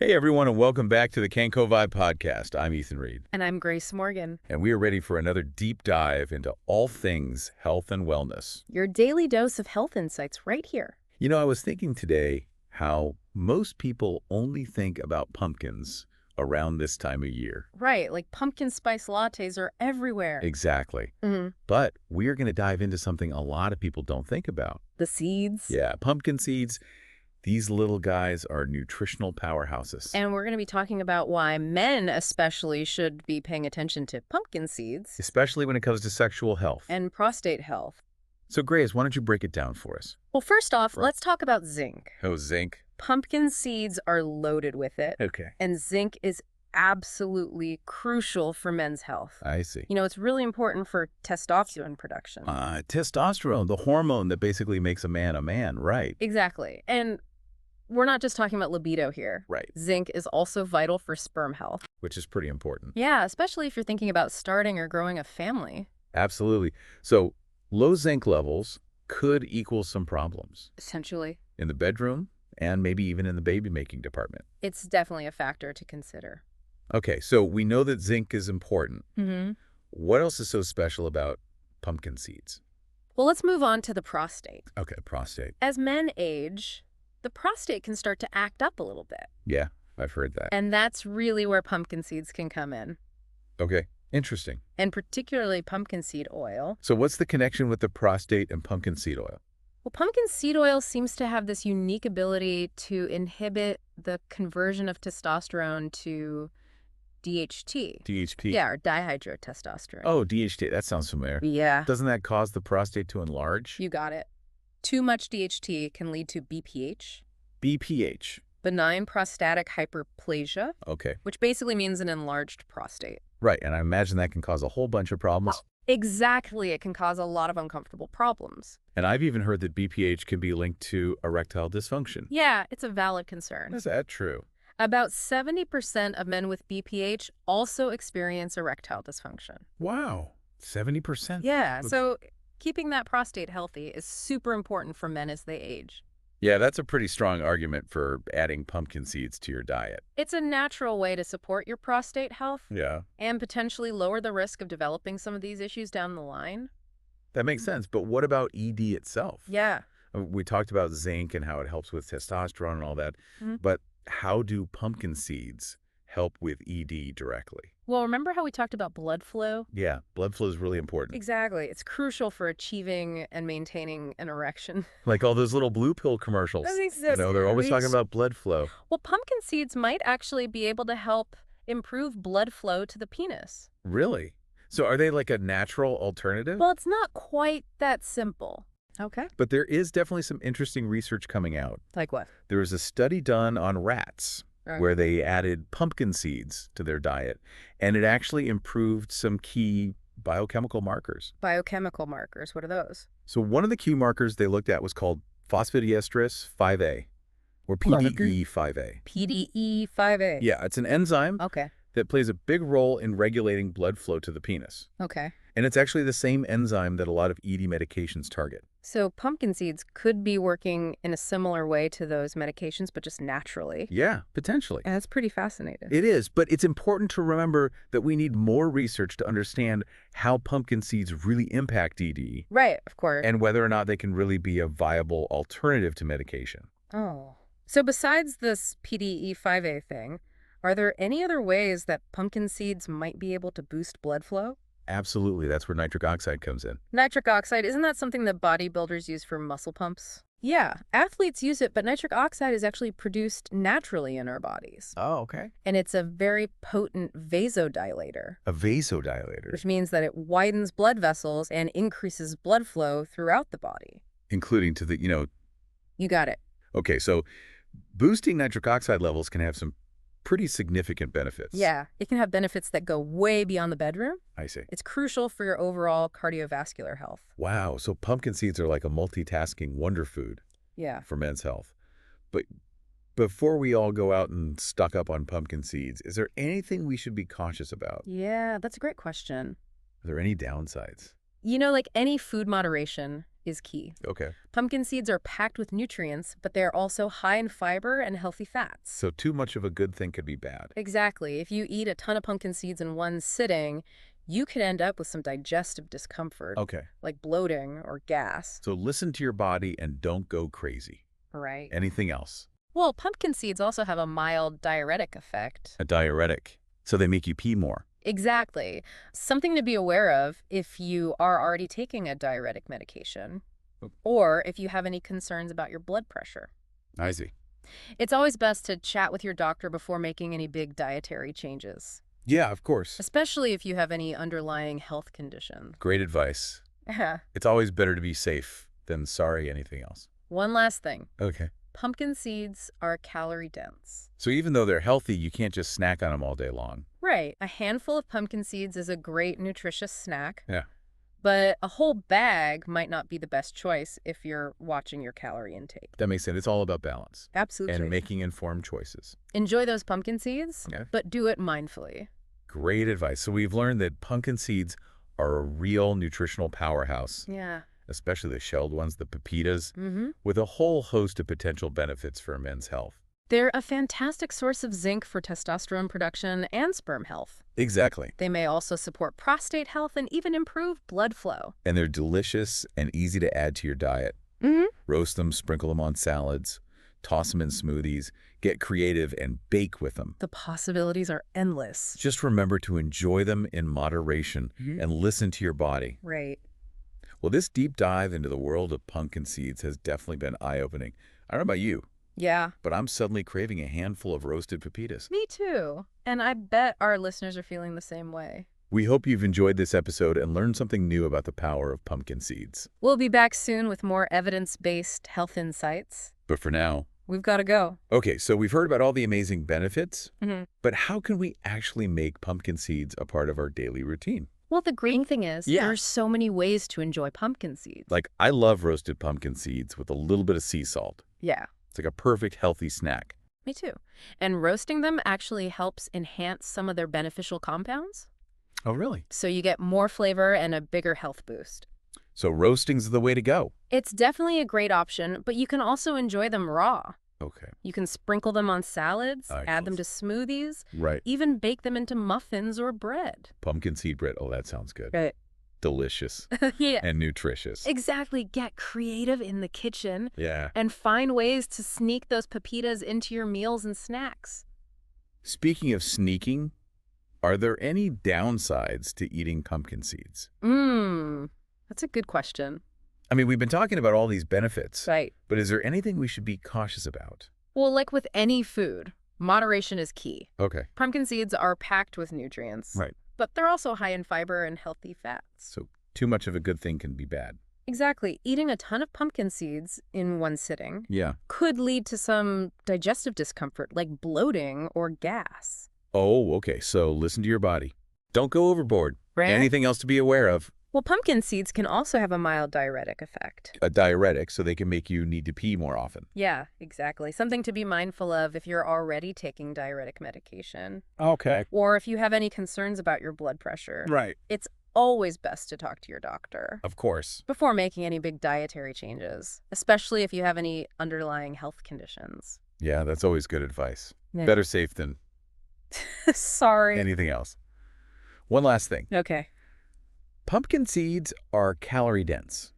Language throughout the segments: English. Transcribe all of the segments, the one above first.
Hey everyone, and welcome back to the KenkoVibe podcast. I'm Ethan Reed. And I'm Grace Morgan. And we are ready for another deep dive into all things health and wellness. Your daily dose of health insights right here. You know, I was thinking today how most people only think about pumpkins around this time of year. Right, like pumpkin spice lattes are everywhere. Exactly. But we are going to dive into something a lot of people don't think about. The seeds. Yeah, pumpkin seeds. These little guys are nutritional powerhouses. And we're going to be talking about why men especially should be paying attention to pumpkin seeds. Especially when it comes to sexual health. And prostate health. So Grace, why don't you break it down for us? Well, first off, let's talk about zinc. Oh, zinc. Pumpkin seeds are loaded with it. Okay. And zinc is absolutely crucial for men's health. I see. You know, it's really important for testosterone production. Testosterone, the hormone that basically makes a man, right? Exactly. And we're not just talking about libido here. Right. Zinc is also vital for sperm health. Which is pretty important. Yeah, especially if you're thinking about starting or growing a family. Absolutely. So low zinc levels could equal some problems. Essentially. In the bedroom and maybe even in the baby-making department. It's definitely a factor to consider. Okay, so we know that zinc is important. What else is so special about pumpkin seeds? Well, let's move on to the prostate. Okay, prostate. As men age, the prostate can start to act up a little bit. Yeah, I've heard that. And that's really where pumpkin seeds can come in. Okay, interesting. And particularly pumpkin seed oil. So what's the connection with the prostate and pumpkin seed oil? Well, pumpkin seed oil seems to have this unique ability to inhibit the conversion of testosterone to DHT. DHT? Yeah, or dihydrotestosterone. Oh, DHT. That sounds familiar. Yeah. Doesn't that cause the prostate to enlarge? You got it. Too much DHT can lead to BPH. BPH. Benign prostatic hyperplasia. Okay. Which basically means an enlarged prostate. Right, and I imagine that can cause a whole bunch of problems. Exactly. It can cause a lot of uncomfortable problems. And I've even heard that BPH can be linked to erectile dysfunction. Yeah, it's a valid concern. Is that true? About 70% of men with BPH also experience erectile dysfunction. Wow. 70%? Yeah, so keeping that prostate healthy is super important for men as they age. Yeah, that's a pretty strong argument for adding pumpkin seeds to your diet. It's a natural way to support your prostate health. Yeah. And potentially lower the risk of developing some of these issues down the line. That makes sense. But what about ED itself? Yeah. We talked about zinc and how it helps with testosterone and all that. But how do pumpkin seeds help with ED directly? Well, remember how we talked about blood flow? Yeah, blood flow is really important. Exactly. It's crucial for achieving and maintaining an erection. Like all those little blue pill commercials. You know, they're always talking about blood flow. Well, pumpkin seeds might actually be able to help improve blood flow to the penis. Really? So are they like a natural alternative? Well, it's not quite that simple. Okay. But there is definitely some interesting research coming out. Like what? There was a study done on rats where they added pumpkin seeds to their diet, and it actually improved some key biochemical markers. Biochemical markers, what are those? So one of the key markers they looked at was called phosphodiesterase 5A, or PDE5A. PDE5A. Yeah, it's an enzyme that plays a big role in regulating blood flow to the penis. Okay. And it's actually the same enzyme that a lot of ED medications target. So pumpkin seeds could be working in a similar way to those medications, but just naturally. Yeah, potentially. And that's pretty fascinating. It is, but it's important to remember that we need more research to understand how pumpkin seeds really impact ED. Right, of course. And whether or not they can really be a viable alternative to medication. Oh. So besides this PDE5A thing, are there any other ways that pumpkin seeds might be able to boost blood flow? Absolutely. That's where nitric oxide comes in. Nitric oxide, isn't that something that bodybuilders use for muscle pumps? Yeah, athletes use it, but nitric oxide is actually produced naturally in our bodies. Oh, okay. And it's a very potent vasodilator. A vasodilator? Which means that it widens blood vessels and increases blood flow throughout the body. Including to the, You got it. Okay, so boosting nitric oxide levels can have some pretty significant benefits. Yeah, it can have benefits that go way beyond the bedroom. I see. It's crucial for your overall cardiovascular health. Wow, so pumpkin seeds are like a multitasking wonder food. Yeah. For men's health. But before we all go out and stock up on pumpkin seeds, is there anything we should be cautious about? Yeah, that's a great question. Are there any downsides? Like any food, moderation is key. Okay. Pumpkin seeds are packed with nutrients, but they're also high in fiber and healthy fats. So too much of a good thing could be bad. Exactly. If you eat a ton of pumpkin seeds in one sitting, you could end up with some digestive discomfort, Okay. like bloating or gas. So listen to your body and don't go crazy. Right. Anything else? Well, pumpkin seeds also have a mild diuretic effect. A diuretic. So they make you pee more. Exactly. Something to be aware of if you are already taking a diuretic medication or if you have any concerns about your blood pressure. I see. It's always best to chat with your doctor before making any big dietary changes, Yeah, of course. especially if you have any underlying health condition. Great advice. Yeah. It's always better to be safe than sorry anything else. One last thing. Okay. Pumpkin seeds are calorie dense. So even though they're healthy, you can't just snack on them all day long. Right. A handful of pumpkin seeds is a great nutritious snack. Yeah. But a whole bag might not be the best choice if you're watching your calorie intake. That makes sense. It's all about balance. Absolutely. And making informed choices. Enjoy those pumpkin seeds, Yeah. but do it mindfully. Great advice. So we've learned that pumpkin seeds are a real nutritional powerhouse, Yeah. especially the shelled ones, the pepitas, Mm-hmm. with a whole host of potential benefits for men's health. They're a fantastic source of zinc for testosterone production and sperm health. Exactly. They may also support prostate health and even improve blood flow. And they're delicious and easy to add to your diet. Mm-hmm. Roast them, sprinkle them on salads, toss them in smoothies, get creative and bake with them. The possibilities are endless. Just remember to enjoy them in moderation and listen to your body. Right. Well, this deep dive into the world of pumpkin seeds has definitely been eye-opening. I don't know about you, Yeah. but I'm suddenly craving a handful of roasted pepitas. Me too. And I bet our listeners are feeling the same way. We hope you've enjoyed this episode and learned something new about the power of pumpkin seeds. We'll be back soon with more evidence-based health insights. But for now, We've got to go. okay, so we've heard about all the amazing benefits, Mm-hmm. but how can we actually make pumpkin seeds a part of our daily routine? Well, the great thing is Yeah. there are so many ways to enjoy pumpkin seeds. Like, I love roasted pumpkin seeds with a little bit of sea salt. Yeah, It's like a perfect healthy snack. me too. And roasting them actually helps enhance some of their beneficial compounds, Oh, really? so you get more flavor and a bigger health boost. So roasting's the way to go. It's definitely a great option, but you can also enjoy them raw. Okay. You can sprinkle them on salads, Excellent. add them to smoothies, Right. even bake them into muffins or bread. Pumpkin seed bread. Oh, that sounds good. Right. Delicious Yeah. and nutritious. Exactly. Get creative in the kitchen Yeah. and find ways to sneak those pepitas into your meals and snacks. Speaking of sneaking, are there any downsides to eating pumpkin seeds? That's a good question. I mean, we've been talking about all these benefits, Right. but is there anything we should be cautious about? Well, like with any food, moderation is key. Okay. Pumpkin seeds are packed with nutrients. Right. But they're also high in fiber and healthy fats. So too much of a good thing can be bad. Exactly. Eating a ton of pumpkin seeds in one sitting Yeah. could lead to some digestive discomfort like bloating or gas. Oh, okay. So listen to your body. Don't go overboard. Right. Anything else to be aware of? Well, pumpkin seeds can also have a mild diuretic effect. A diuretic, so they can make you need to pee more often. Yeah, exactly. Something to be mindful of if you're already taking diuretic medication Okay. or if you have any concerns about your blood pressure. Right. It's always best to talk to your doctor Of course. before making any big dietary changes, especially if you have any underlying health conditions. Yeah, that's always good advice. Yeah. Better safe than Sorry. anything else. One last thing. Okay. Pumpkin seeds are calorie dense.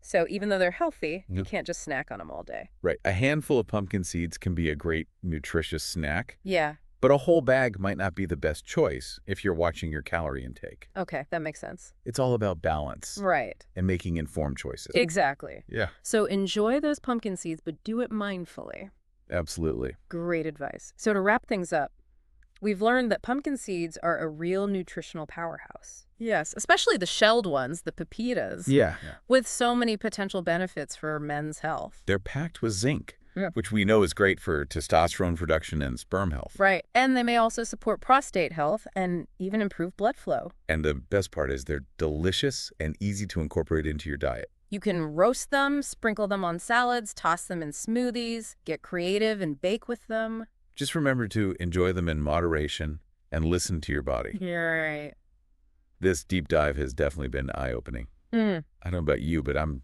So even though they're healthy, you Yep. can't just snack on them all day. Right. A handful of pumpkin seeds can be a great nutritious snack, Yeah. but a whole bag might not be the best choice if you're watching your calorie intake. Okay, that makes sense. It's all about balance Right. and making informed choices. Exactly. Yeah, So enjoy those pumpkin seeds, but do it mindfully. absolutely. Great advice. So to wrap things up, we've learned that pumpkin seeds are a real nutritional powerhouse. Yes, especially the shelled ones, the pepitas, Yeah. with so many potential benefits for men's health. They're packed with zinc, Yeah. which we know is great for testosterone production and sperm health. Right. And they may also support prostate health and even improve blood flow. And the best part is they're delicious and easy to incorporate into your diet. You can roast them, sprinkle them on salads, toss them in smoothies, get creative and bake with them. Just remember to enjoy them in moderation and listen to your body. You're right. This deep dive has definitely been eye-opening. Mm. I don't know about you, but I'm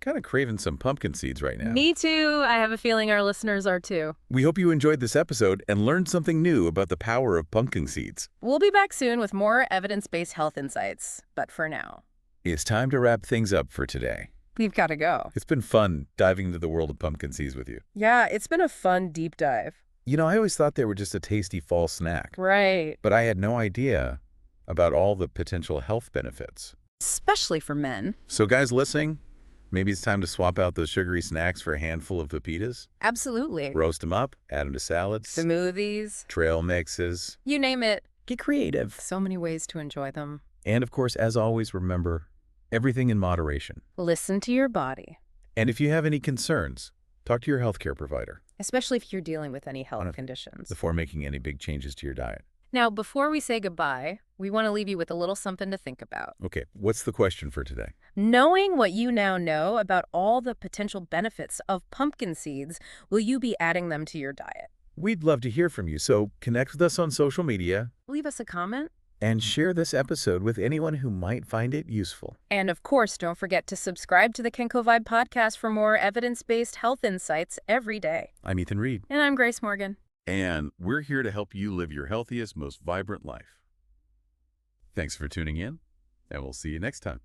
kind of craving some pumpkin seeds right now. Me too. I have a feeling our listeners are too. We hope you enjoyed this episode and learned something new about the power of pumpkin seeds. We'll be back soon with more evidence-based health insights. But for now, It's time to wrap things up for today. we've got to go. It's been fun diving into the world of pumpkin seeds with you. Yeah, it's been a fun deep dive. You know, I always thought they were just a tasty fall snack, Right. but I had no idea about all the potential health benefits. Especially for men. So guys listening, maybe it's time to swap out those sugary snacks for a handful of pepitas. Absolutely. Roast them up, add them to salads, Smoothies. trail mixes. You name it. Get creative. So many ways to enjoy them. And of course, as always, remember, everything in moderation. Listen to your body. And if you have any concerns, talk to your healthcare provider Especially if you're dealing with any health conditions. before making any big changes to your diet. Now, before we say goodbye, we want to leave you with a little something to think about. Okay, what's the question for today? Knowing what you now know about all the potential benefits of pumpkin seeds, will you be adding them to your diet? We'd love to hear from you, so connect with us on social media Leave us a comment. and share this episode with anyone who might find it useful. And of course, don't forget to subscribe to the KenkoVibe podcast for more evidence-based health insights every day. I'm Ethan Reed, And I'm Grace Morgan. and we're here to help you live your healthiest, most vibrant life. Thanks for tuning in, and we'll see you next time.